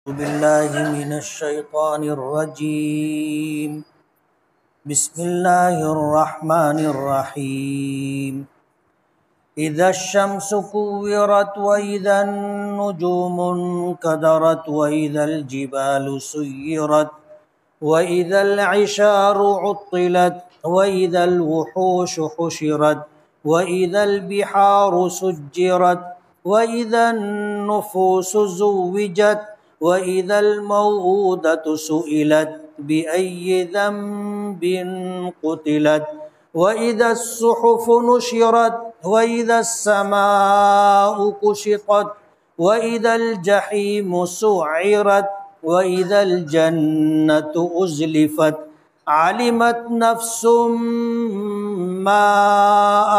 بالله من الشيطان الرجيم. بسم الله الرحمن الرحيم. إذا الشمس كورت وإذا النجوم انكدرت وإذا الجبال سيرت وإذا العشار عطلت وإذا الوحوش حشرت وإذا البحار سجرت وإذا النفوس زوجت وإذا الموءودة سئلت بأي ذنب قتلت وإذا الصحف نشرت وإذا السماء كشطت وإذا الجحيم سعرت وإذا الجنة أزلفت علمت نفس ما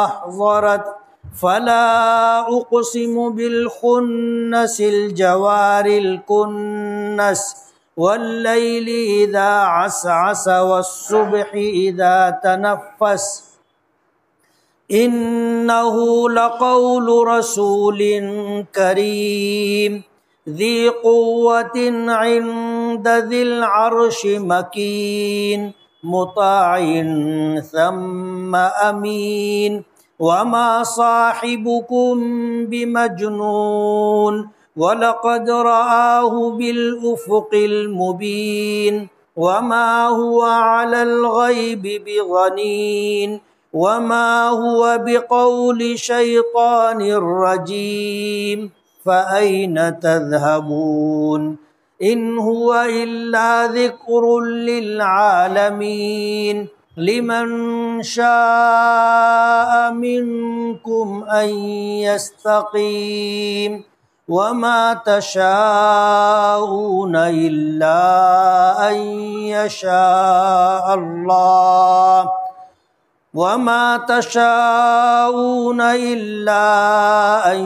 أحضرت فلا أقسم بالخنس الجوار الكنس والليل إذا عسعس والصبح إذا تنفس إنه لقول رسول كريم ذي قوة عند ذي العرش مكين مطاع ثم أمين وما صاحبكم بمجنون ولقد رآه بالأفق المبين وما هو على الغيب بضنين وما هو بقول شيطان رجيم فأين تذهبون إن هو إلا ذكر للعالمين لمن شاء منكم أن يستقيم وما تشاءون إلا أن يشاء الله وما تشاءون إلا أن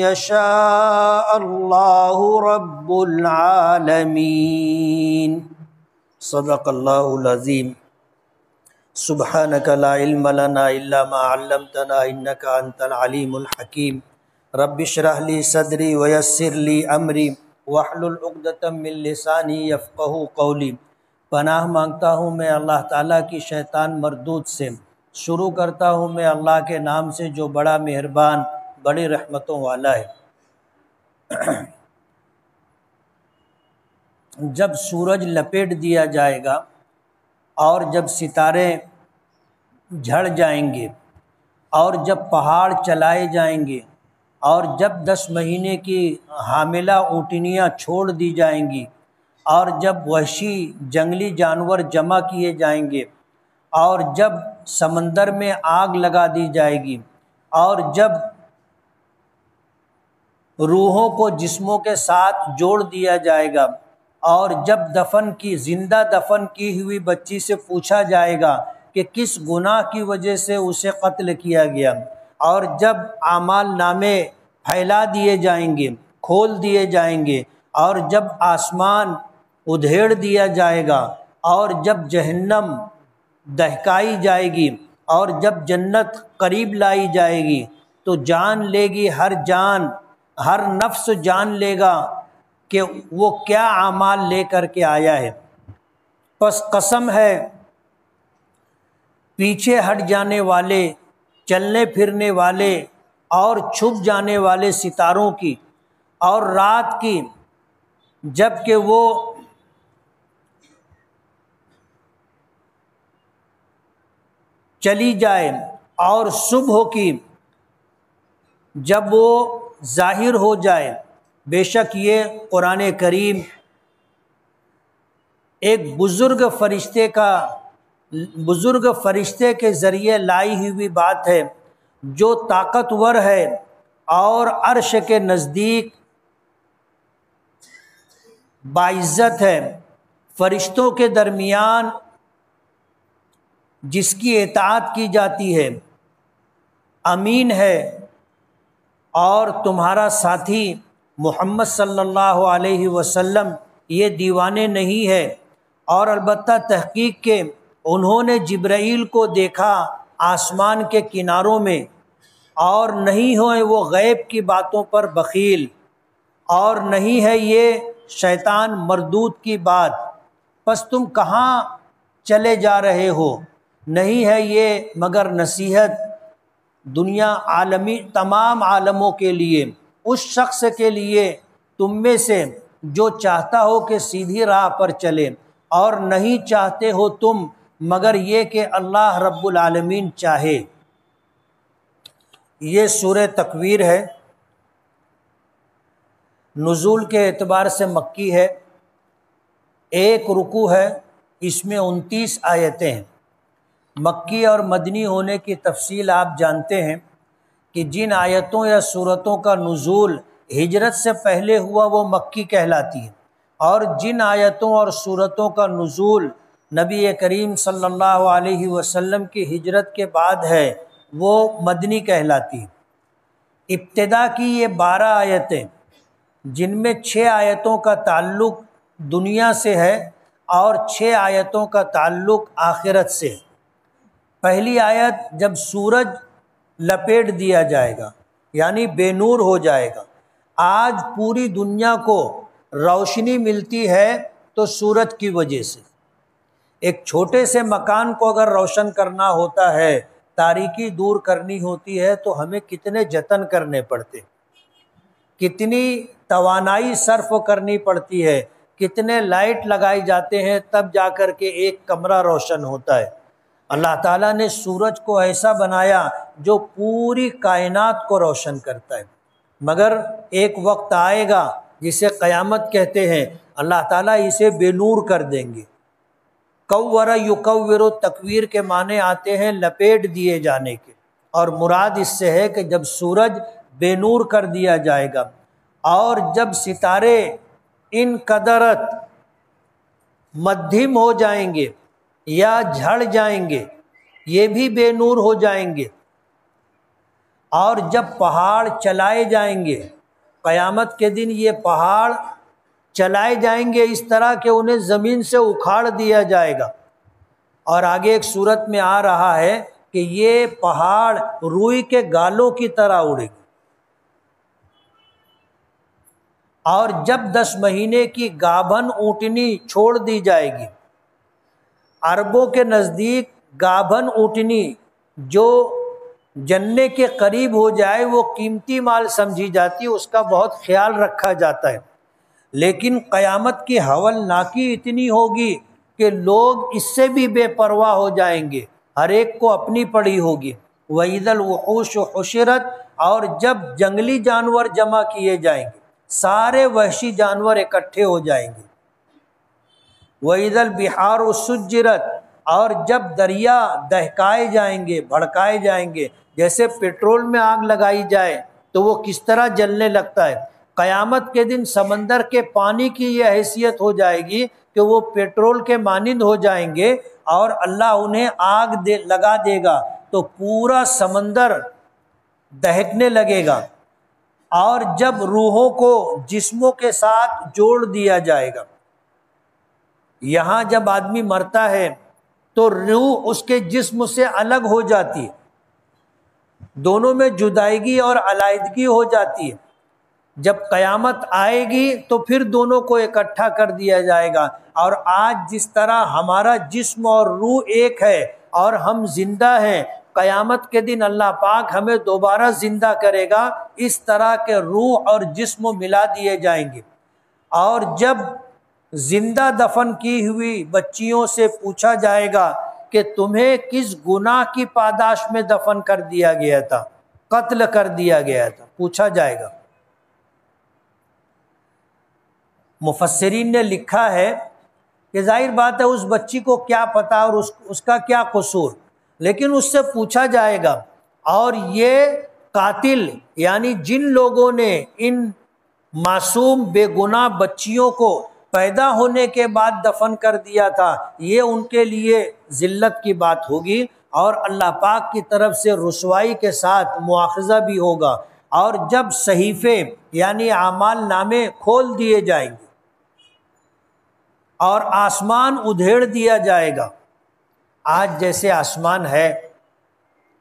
يشاء الله رب العالمين. صدق الله العظيم. سبحانك لا علم لنا إلا ما علمتنا إنك أنت العليم الحكيم. رب اشرح لي صدري ويسر لي أمري واحلل عقدة من لساني يفقهوا قولي. پناہ مانگتا ہوں میں اللہ تعالیٰ کی شیطان مردود سے. شروع کرتا ہوں میں اللہ کے نام سے جو بڑا مہربان بڑی رحمتوں والا ہے. جب سورج لپیٹ دیا جائے گا اور جب ستارے جھڑ جائیں گے اور جب پہاڑ چلائے جائیں گے اور جب 10 مہینے کی حاملہ اونٹنیاں چھوڑ دی جائیں گی اور جب وحشی جنگلی جانور جمع کیے جائیں گے اور جب سمندر میں آگ لگا دی جائے گی اور جب روحوں کو جسموں کے ساتھ جوڑ دیا جائے گا اور جب زندہ دفن کی ہوئی بچی سے پوچھا جائے گا کہ کس گناہ کی وجہ سے اسے قتل کیا گیا اور جب اعمال نامے پھیلا دیے جائیں گے کھول دیے جائیں گے اور جب آسمان ادھیڑ دیا جائے گا اور جب جہنم دہکائی جائے گی اور جب جنت قریب لائی جائے گی تو جان لے گی ہر نفس جان لے گا کہ وہ کیا اعمال لے کر کے آیا ہے. پس قسم ہے پیچھے ہٹ جانے والے چلنے پھرنے والے اور چھپ جانے والے ستاروں کی اور رات کی جب کہ وہ چلی جائے اور صبح کی جب وہ ظاہر ہو جائے. بے شک یہ قرآن کریم ایک بزرگ فرشتے کے ذریعے لائی ہوئی بات ہے جو طاقتور ہے اور عرش کے نزدیک باعزت ہے. فرشتوں کے درمیان جس کی اطاعت کی جاتی ہے امین ہے اور تمہارا ساتھی محمد صلی اللہ علیہ وسلم یہ دیوانے نہیں ہے. اور البتہ تحقیق کے انہوں نے جبرائیل کو دیکھا آسمان کے کناروں میں اور نہیں ہوئے وہ غیب کی باتوں پر بخیل، اور نہیں ہے یہ شیطان مردود کی بات، پس تم کہاں چلے جا رہے ہو؟ نہیں ہے یہ مگر نصیحت دنیا عالمی تمام عالموں کے لیے، اس شخص کے لیے تم میں سے جو چاہتا ہو کہ سیدھی راہ پر چلے، اور نہیں چاہتے ہو تم مگر یہ کہ اللہ رب العالمین چاہے۔ یہ سورہ تکویر ہے، نزول کے اعتبار سے مکی ہے، ایک رکوع ہے، اس میں 29 آیتیں ہیں۔ مکی اور مدنی ہونے کی تفصیل آپ جانتے ہیں کہ جن آیتوں یا سورتوں کا نزول ہجرت سے پہلے ہوا وہ مکی کہلاتی ہیں، اور جن آیتوں اور سورتوں کا نزول نبی کریم صلی اللہ علیہ وسلم کی ہجرت کے بعد ہے وہ مدنی کہلاتی ہیں۔ ابتدا کی یہ 12 آیتیں جن میں 6 آیتوں کا تعلق دنیا سے ہے اور 6 آیتوں کا تعلق آخرت سے۔ پہلی آیت جب سورج لپیٹ دیا جائے گا یعنی بے نور ہو جائے گا۔ آج پوری دنیا کو روشنی ملتی ہے تو سورج کی وجہ سے۔ ایک چھوٹے سے مکان کو اگر روشن کرنا ہوتا ہے، تاریکی دور کرنی ہوتی ہے تو ہمیں کتنے جتن کرنے پڑتے، کتنی توانائی صرف کرنی پڑتی ہے، کتنے لائٹ لگائے جاتے ہیں تب جا کر کے ایک کمرہ روشن ہوتا ہے۔ اللہ تعالیٰ نے سورج کو ایسا بنایا جو پوری کائنات کو روشن کرتا ہے، مگر ایک وقت آئے گا جسے قیامت کہتے ہیں، اللہ تعالیٰ اسے بے نور کر دیں گے۔ کور یکور تکویر کے معنی آتے ہیں لپیٹ دیے جانے کے، اور مراد اس سے ہے کہ جب سورج بے نور کر دیا جائے گا، اور جب ستارے ان قدرت مدھم ہو جائیں گے یا جھڑ جائیں گے، یہ بھی بے نور ہو جائیں گے، اور جب پہاڑ چلائے جائیں گے، قیامت کے دن یہ پہاڑ چلائے جائیں گے اس طرح کہ انہیں زمین سے اکھاڑ دیا جائے گا، اور آگے ایک صورت میں آ رہا ہے کہ یہ پہاڑ روئی کے گالوں کی طرح اڑے گے، اور جب 10 مہینے کی گابھن اونٹنی چھوڑ دی جائے گی، عربوں کے نزدیک گابھن اونٹنی جو جننے کے قریب ہو جائے وہ قیمتی مال سمجھی جاتی، اس کا بہت خیال رکھا جاتا ہے، لیکن قیامت کی ہولناکی اتنی ہوگی کہ لوگ اس سے بھی بے پرواہ ہو جائیں گے، ہر ایک کو اپنی پڑی ہوگی۔ وَإِذَا الْوُحُوشُ حُشِرَتْ، اور جب جنگلی جانور جمع کیے جائیں گے، سارے وحشی جانور اکٹھے ہو جائیں گے۔ وَإِذَا الْبِحَارُ سُجِّرَتْ، اور جب دریا دہکائے جائیں گے، بھڑکائے جائیں گے، جیسے پیٹرول میں آگ لگائی جائے تو وہ کس طرح جلنے لگتا ہے، قیامت کے دن سمندر کے پانی کی یہ حیثیت ہو جائے گی کہ وہ پیٹرول کے مانند ہو جائیں گے، اور اللہ انہیں آگ لگا دے گا تو پورا سمندر دہکنے لگے گا۔ اور جب روحوں کو جسموں کے ساتھ جوڑ دیا جائے گا، یہاں جب آدمی مرتا ہے تو روح اس کے جسم سے الگ ہو جاتی ہے، دونوں میں جدائیگی اور علیحدگی ہو جاتی ہے۔ جب قیامت آئے گی تو پھر دونوں کو اکٹھا کر دیا جائے گا، اور آج جس طرح ہمارا جسم اور روح ایک ہے اور ہم زندہ ہیں، قیامت کے دن اللہ پاک ہمیں دوبارہ زندہ کرے گا، اس طرح کے روح اور جسم ملا دیے جائیں گے۔ اور جب زندہ دفن کی ہوئی بچیوں سے پوچھا جائے گا کہ تمہیں کس گناہ کی پاداش میں دفن کر دیا گیا تھا، قتل کر دیا گیا تھا، پوچھا جائے گا۔ مفسرین نے لکھا ہے کہ ظاہر بات ہے اس بچی کو کیا پتہ اور اس کا کیا قصور، لیکن اس سے پوچھا جائے گا، اور یہ قاتل یعنی جن لوگوں نے ان معصوم بے گناہ بچیوں کو پیدا ہونے کے بعد دفن کر دیا تھا، یہ ان کے لیے ذلت کی بات ہوگی، اور اللہ پاک کی طرف سے رسوائی کے ساتھ مواخذہ بھی ہوگا۔ اور جب صحیفے یعنی اعمال نامے کھول دیے جائیں گے اور آسمان ادھیڑ دیا جائے گا، آج جیسے آسمان ہے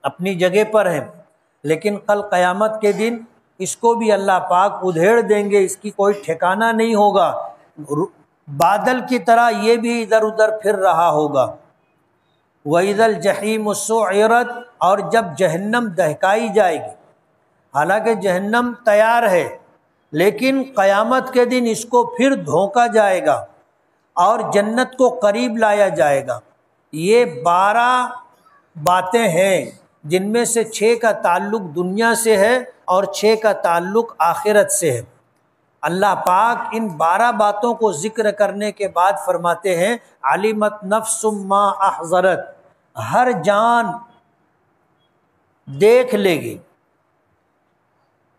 اپنی جگہ پر ہے، لیکن کل قیامت کے دن اس کو بھی اللہ پاک ادھیڑ دیں گے، اس کی کوئی ٹھکانہ نہیں ہوگا۔ بادل کی طرح یہ بھی ادھر ادھر پھر رہا ہوگا۔ وَإِذَا الْجَحِيمُ سُعِّرَتْ، اور جب جہنم دہکائی جائے گی، حالانکہ جہنم تیار ہے لیکن قیامت کے دن اس کو پھر دھونکا جائے گا اور جنت کو قریب لایا جائے گا۔ یہ 12 باتیں ہیں جن میں سے 6 کا تعلق دنیا سے ہے اور 6 کا تعلق آخرت سے ہے۔ اللہ پاک ان 12 باتوں کو ذکر کرنے کے بعد فرماتے ہیں علمت نفس ما احضرت، ہر جان دیکھ لے گی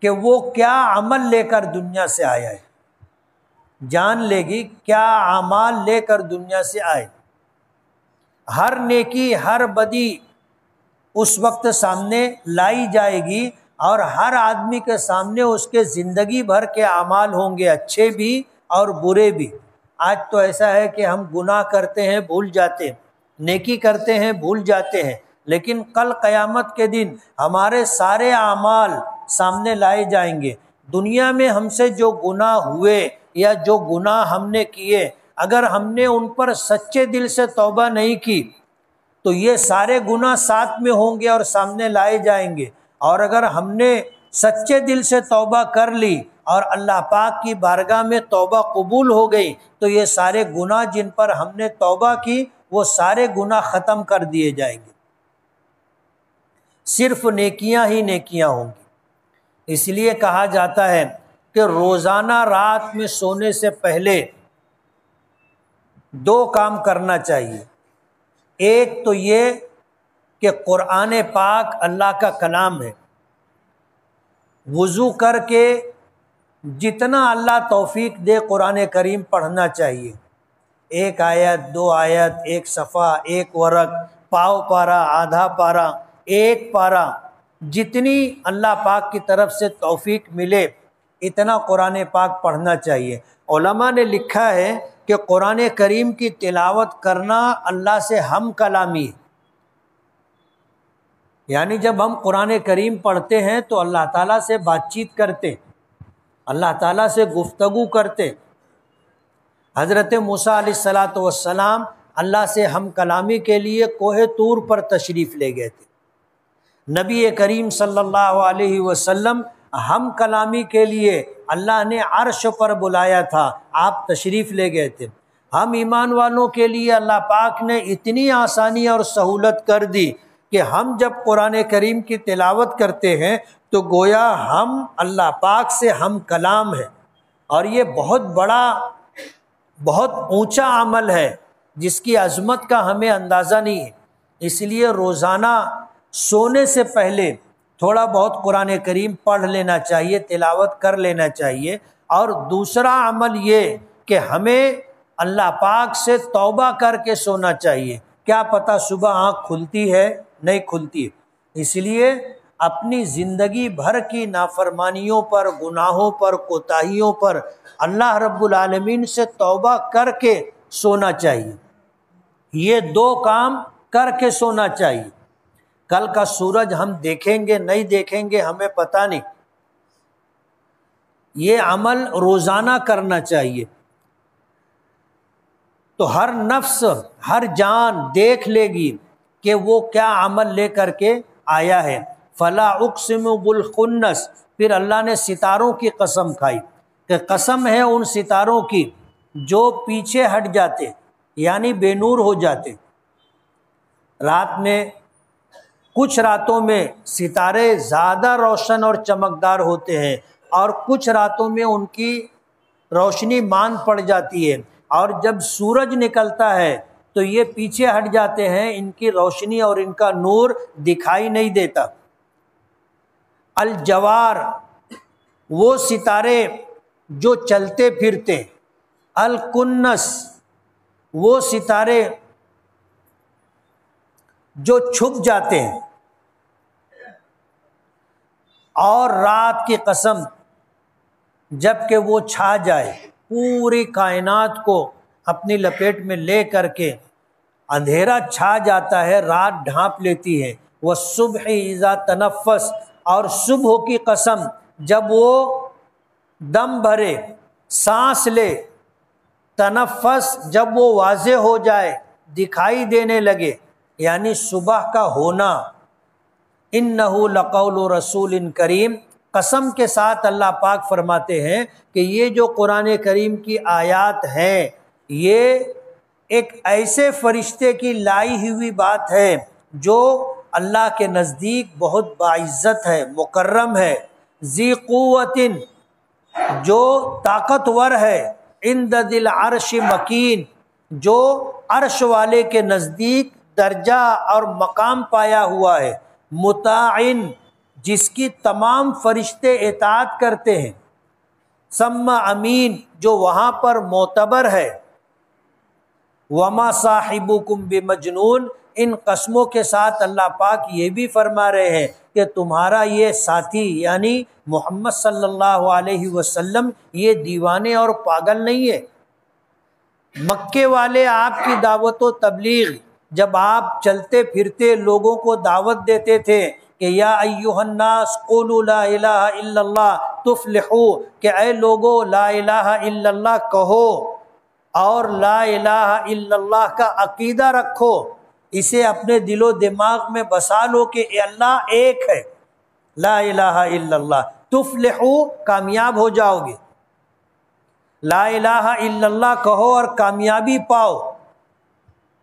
کہ وہ کیا عمل لے کر دنیا سے آیا ہے، جان لے گی کیا اعمال لے کر دنیا سے آئے۔ ہر نیکی ہر بدی اس وقت سامنے لائی جائے گی اور ہر آدمی کے سامنے اس کے زندگی بھر کے اعمال ہوں گے، اچھے بھی اور برے بھی۔ آج تو ایسا ہے کہ ہم گناہ کرتے ہیں بھول جاتے ہیں، نیکی کرتے ہیں بھول جاتے ہیں، لیکن کل قیامت کے دن ہمارے سارے اعمال سامنے لائے جائیں گے۔ دنیا میں ہم سے جو گناہ ہوئے یا جو گناہ ہم نے کیے، اگر ہم نے ان پر سچے دل سے توبہ نہیں کی تو یہ سارے گناہ ساتھ میں ہوں گے اور سامنے لائے جائیں گے، اور اگر ہم نے سچے دل سے توبہ کر لی اور اللہ پاک کی بارگاہ میں توبہ قبول ہو گئی تو یہ سارے گناہ جن پر ہم نے توبہ کی وہ سارے گناہ ختم کر دیے جائیں گے، صرف نیکیاں ہی نیکیاں ہوں گی۔ اس لیے کہا جاتا ہے کہ روزانہ رات میں سونے سے پہلے 2 کام کرنا چاہیے۔ ایک تو یہ کہ قرآن پاک اللہ کا کلام ہے، وضو کر کے جتنا اللہ توفیق دے قرآن کریم پڑھنا چاہیے، 1 آیت 2 آیت 1 صفحہ 1 ورق، پاؤ پارا آدھا پارا 1 پارا، جتنی اللہ پاک کی طرف سے توفیق ملے اتنا قرآن پاک پڑھنا چاہیے۔ علماء نے لکھا ہے کہ قرآن کریم کی تلاوت کرنا اللہ سے ہم کلامی ہے، یعنی جب ہم قرآن کریم پڑھتے ہیں تو اللہ تعالیٰ سے بات چیت کرتے، اللہ تعالیٰ سے گفتگو کرتے۔ حضرت موسیٰ علیہ السلام اللہ سے ہم کلامی کے لیے کوہ طور پر تشریف لے گئے تھے۔ نبی کریم صلی اللہ علیہ وسلم ہم کلامی کے لیے اللہ نے عرش پر بلایا تھا، آپ تشریف لے گئے تھے۔ ہم ایمان والوں کے لیے اللہ پاک نے اتنی آسانی اور سہولت کر دی کہ ہم جب قرآن کریم کی تلاوت کرتے ہیں تو گویا ہم اللہ پاک سے ہم کلام ہیں، اور یہ بہت بڑا بہت اونچا عمل ہے جس کی عظمت کا ہمیں اندازہ نہیں ہے۔ اس لیے روزانہ سونے سے پہلے تھوڑا بہت قرآن کریم پڑھ لینا چاہیے، تلاوت کر لینا چاہیے۔ اور دوسرا عمل یہ کہ ہمیں اللہ پاک سے توبہ کر کے سونا چاہیے، کیا پتہ صبح آنکھ کھلتی ہے نہیں کھلتی۔ اس لیے اپنی زندگی بھر کی نافرمانیوں پر، گناہوں پر، کوتاہیوں پر اللہ رب العالمین سے توبہ کر کے سونا چاہیے۔ یہ 2 کام کر کے سونا چاہیے۔ کل کا سورج ہم دیکھیں گے نہیں دیکھیں گے ہمیں پتہ نہیں، یہ عمل روزانہ کرنا چاہیے۔ تو ہر نفس ہر جان دیکھ لے گی کہ وہ کیا عمل لے کر کے آیا ہے۔ فلا اقسم بالخنس، پھر اللہ نے ستاروں کی قسم کھائی کہ قسم ہے ان ستاروں کی جو پیچھے ہٹ جاتے یعنی بے نور ہو جاتے۔ رات میں کچھ راتوں میں ستارے زیادہ روشن اور چمکدار ہوتے ہیں اور کچھ راتوں میں ان کی روشنی ماند پڑ جاتی ہے، اور جب سورج نکلتا ہے تو یہ پیچھے ہٹ جاتے ہیں، ان کی روشنی اور ان کا نور دکھائی نہیں دیتا۔ الجوار، وہ ستارے جو چلتے پھرتے۔ الکنس، وہ ستارے جو چھپ جاتے ہیں۔ اور رات کی قسم جب کہ وہ چھا جائے، پوری کائنات کو اپنی لپیٹ میں لے کر کے اندھیرا چھا جاتا ہے، رات ڈھانپ لیتی ہے۔ والصبح اذا تنفس، اور صبح کی قسم جب وہ دم بھرے، سانس لے، تنفس جب وہ واضح ہو جائے، دکھائی دینے لگے، یعنی صبح کا ہونا، انہ لقول رسول کریم، قسم کے ساتھ اللہ پاک فرماتے ہیں کہ یہ جو قرآن کریم کی آیات ہیں یہ ایک ایسے فرشتے کی لائی ہوئی بات ہے جو اللہ کے نزدیک بہت باعزت ہے، مکرم ہے، ذی قوت، جو طاقتور ہے، عند ذی العرش مکین، جو عرش والے کے نزدیک درجہ اور مقام پایا ہوا ہے، مطاعن، جس کی تمام فرشتے اطاعت کرتے ہیں، ثم امین، جو وہاں پر معتبر ہے، وما صاحبکم بمجنون، ان قسموں کے ساتھ اللہ پاک یہ بھی فرما رہے ہیں کہ تمہارا یہ ساتھی یعنی محمد صلی اللہ علیہ وسلم یہ دیوانے اور پاگل نہیں ہے۔ مکے والے آپ کی دعوت و تبلیغ، جب آپ چلتے پھرتے لوگوں کو دعوت دیتے تھے کہ یا ایھا الناس قولوا لا الہ الا اللہ تفلحوا، کہ اے لوگو لا الہ الا اللہ کہو اور لا الہ الا اللہ کا عقیدہ رکھو، اسے اپنے دل و دماغ میں بسا لو کہ اللہ ایک ہے، لا الہ الا اللہ، تفلحوا، کامیاب ہو جاؤ گے، لا الہ الا اللہ کہو اور کامیابی پاؤ۔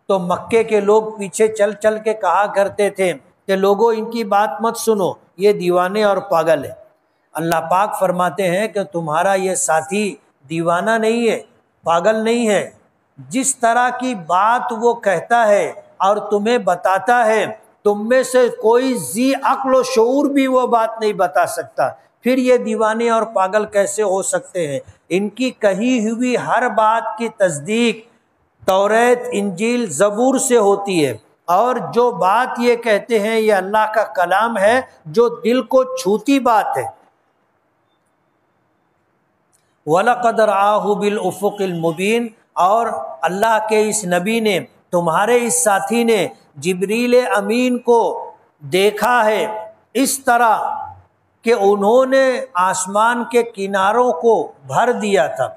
تو مکے کے لوگ پیچھے چل چل کے کہا کرتے تھے کہ لوگوں ان کی بات مت سنو، یہ دیوانے اور پاگل ہے۔ اللہ پاک فرماتے ہیں کہ تمہارا یہ ساتھی دیوانہ نہیں ہے، پاگل نہیں ہے، جس طرح کی بات وہ کہتا ہے اور تمہیں بتاتا ہے، تم میں سے کوئی ذی عقل و شعور بھی وہ بات نہیں بتا سکتا، پھر یہ دیوانے اور پاگل کیسے ہو سکتے ہیں؟ ان کی کہی ہوئی ہر بات کی تصدیق توریت، انجیل، زبور سے ہوتی ہے، اور جو بات یہ کہتے ہیں یہ اللہ کا کلام ہے جو دل کو چھوتی بات ہے۔ وَلَقَدْ رَآهُ بِالْأُفُقِ الْمُبِينِ، اور اللہ کے اس نبی نے، تمہارے اس ساتھی نے جبریل امین کو دیکھا ہے اس طرح کہ انہوں نے آسمان کے کناروں کو بھر دیا تھا۔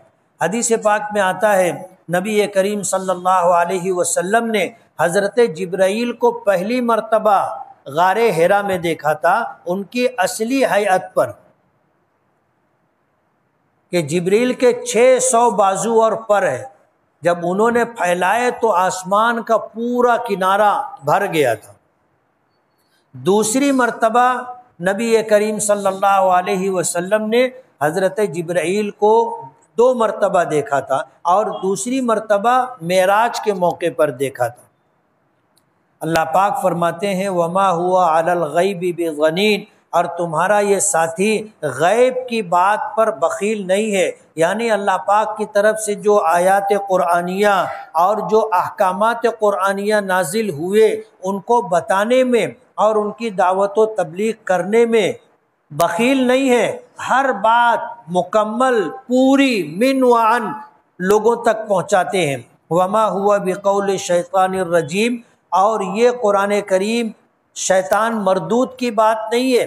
حدیث پاک میں آتا ہے نبی کریم صلی اللہ علیہ وسلم نے حضرت جبرائیل کو پہلی مرتبہ غار حرا میں دیکھا تھا، ان کی اصلی ہیئت پر، کہ جبریل کے 600 بازو اور پر ہے، جب انہوں نے پھیلائے تو آسمان کا پورا کنارہ بھر گیا تھا۔ دوسری مرتبہ نبی کریم صلی اللہ علیہ وسلم نے حضرت جبرائیل کو 2 مرتبہ دیکھا تھا، اور دوسری مرتبہ معراج کے موقع پر دیکھا تھا۔ اللہ پاک فرماتے ہیں وما ہوا علی الغیب بضنین، اور تمہارا یہ ساتھی غیب کی بات پر بخیل نہیں ہے، یعنی اللہ پاک کی طرف سے جو آیات قرآنیہ اور جو احکامات قرآنیہ نازل ہوئے ان کو بتانے میں اور ان کی دعوت و تبلیغ کرنے میں بخیل نہیں ہے، ہر بات مکمل پوری من و عن لوگوں تک پہنچاتے ہیں۔ وما ہوا بقول شیطان الرجیم، اور یہ قرآن کریم شیطان مردود کی بات نہیں ہے،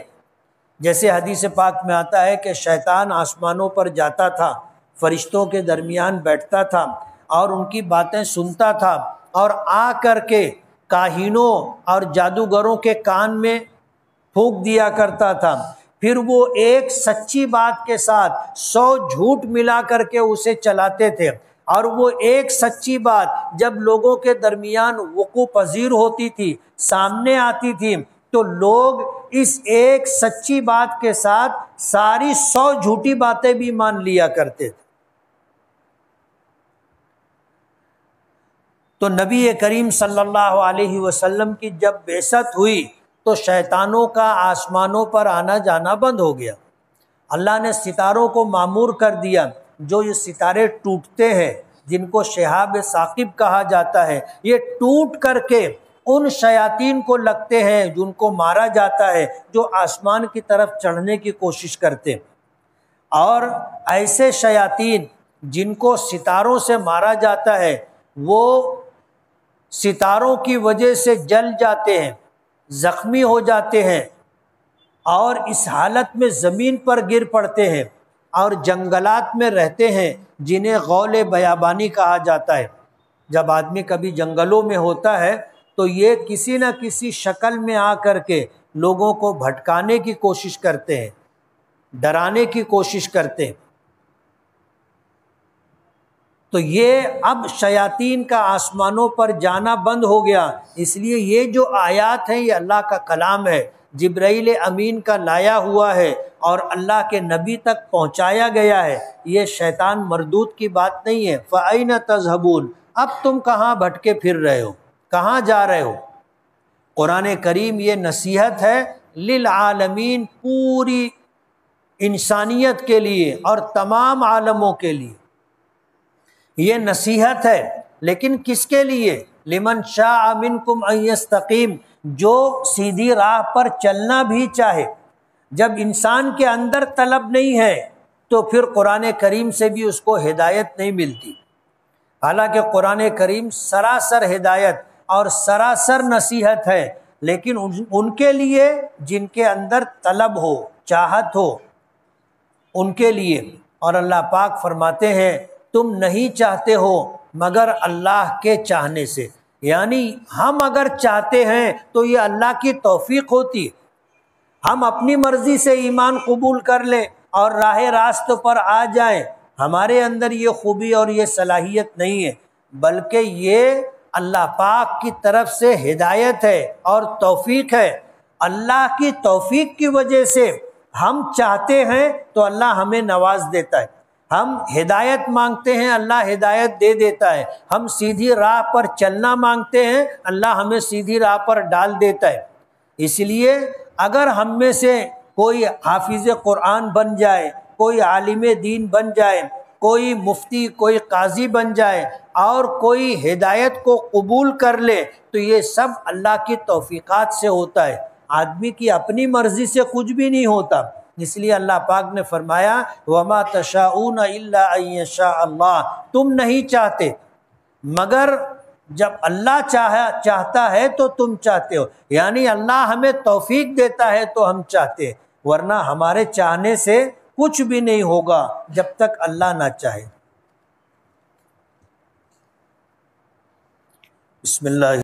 جیسے حدیث پاک میں آتا ہے کہ شیطان آسمانوں پر جاتا تھا، فرشتوں کے درمیان بیٹھتا تھا اور ان کی باتیں سنتا تھا، اور آ کر کے کاہنوں اور جادوگروں کے کان میں پھونک دیا کرتا تھا، پھر وہ ایک سچی بات کے ساتھ 100 جھوٹ ملا کر کے اسے چلاتے تھے، اور وہ ایک سچی بات جب لوگوں کے درمیان وقوع پذیر ہوتی تھی، سامنے آتی تھی، تو لوگ اس ایک سچی بات کے ساتھ ساری 100 جھوٹی باتیں بھی مان لیا کرتے تھے۔ تو نبی کریم صلی اللہ علیہ وسلم کی جب بعثت ہوئی تو شیطانوں کا آسمانوں پر آنا جانا بند ہو گیا۔ اللہ نے ستاروں کو معمور کر دیا، جو یہ ستارے ٹوٹتے ہیں جن کو شہاب ثاقب کہا جاتا ہے، یہ ٹوٹ کر کے ان شیاطین کو لگتے ہیں جن کو مارا جاتا ہے، جو آسمان کی طرف چڑھنے کی کوشش کرتے ہیں، اور ایسے شیاطین جن کو ستاروں سے مارا جاتا ہے وہ ستاروں کی وجہ سے جل جاتے ہیں، زخمی ہو جاتے ہیں، اور اس حالت میں زمین پر گر پڑتے ہیں، اور جنگلات میں رہتے ہیں جنہیں غول بیابانی کہا جاتا ہے۔ جب آدمی کبھی جنگلوں میں ہوتا ہے تو یہ کسی نہ کسی شکل میں آ کر کے لوگوں کو بھٹکانے کی کوشش کرتے ہیں، ڈرانے کی کوشش کرتے ہیں۔ تو یہ اب شیاطین کا آسمانوں پر جانا بند ہو گیا، اس لیے یہ جو آیات ہیں یہ اللہ کا کلام ہے، جبرائیل امین کا لایا ہوا ہے اور اللہ کے نبی تک پہنچایا گیا ہے، یہ شیطان مردود کی بات نہیں ہے۔ فَأَيْنَ تَذْهَبُونَ، اب تم کہاں بھٹکے پھر رہے ہو، کہاں جا رہے ہو؟ قرآن کریم یہ نصیحت ہے للعالمین، پوری انسانیت کے لیے اور تمام عالموں کے لیے یہ نصیحت ہے، لیکن کس کے لیے؟ لمن شاء منکم ان یستقیم، جو سیدھی راہ پر چلنا بھی چاہے۔ جب انسان کے اندر طلب نہیں ہے تو پھر قرآن کریم سے بھی اس کو ہدایت نہیں ملتی۔ حالانکہ قرآن کریم سراسر ہدایت اور سراسر نصیحت ہے، لیکن ان کے لیے جن کے اندر طلب ہو، چاہت ہو، ان کے لیے۔ اور اللہ پاک فرماتے ہیں تم نہیں چاہتے ہو مگر اللہ کے چاہنے سے، یعنی ہم اگر چاہتے ہیں تو یہ اللہ کی توفیق ہوتی ہے۔ ہم اپنی مرضی سے ایمان قبول کر لیں اور راہ راست پر آ جائیں، ہمارے اندر یہ خوبی اور یہ صلاحیت نہیں ہے، بلکہ یہ اللہ پاک کی طرف سے ہدایت ہے اور توفیق ہے۔ اللہ کی توفیق کی وجہ سے ہم چاہتے ہیں تو اللہ ہمیں نواز دیتا ہے، ہم ہدایت مانگتے ہیں اللہ ہدایت دے دیتا ہے، ہم سیدھی راہ پر چلنا مانگتے ہیں اللہ ہمیں سیدھی راہ پر ڈال دیتا ہے۔ اس لیے اگر ہم میں سے کوئی حافظ قرآن بن جائے، کوئی عالم دین بن جائے، کوئی مفتی، کوئی قاضی بن جائے اور کوئی ہدایت کو قبول کر لے تو یہ سب اللہ کی توفیقات سے ہوتا ہے، آدمی کی اپنی مرضی سے کچھ بھی نہیں ہوتا۔ اس لیے اللہ پاک نے فرمایا وَمَا تَشَاءُونَ إِلَّا أَن يَشَاءَ اللَّهُ، تم نہیں چاہتے مگر جب اللہ چاہتا ہے تو تم چاہتے ہو، یعنی اللہ ہمیں توفیق دیتا ہے تو ہم چاہتے ہیں، ورنہ ہمارے چاہنے سے کچھ بھی نہیں ہوگا جب تک اللہ نہ چاہے۔ بسم اللہ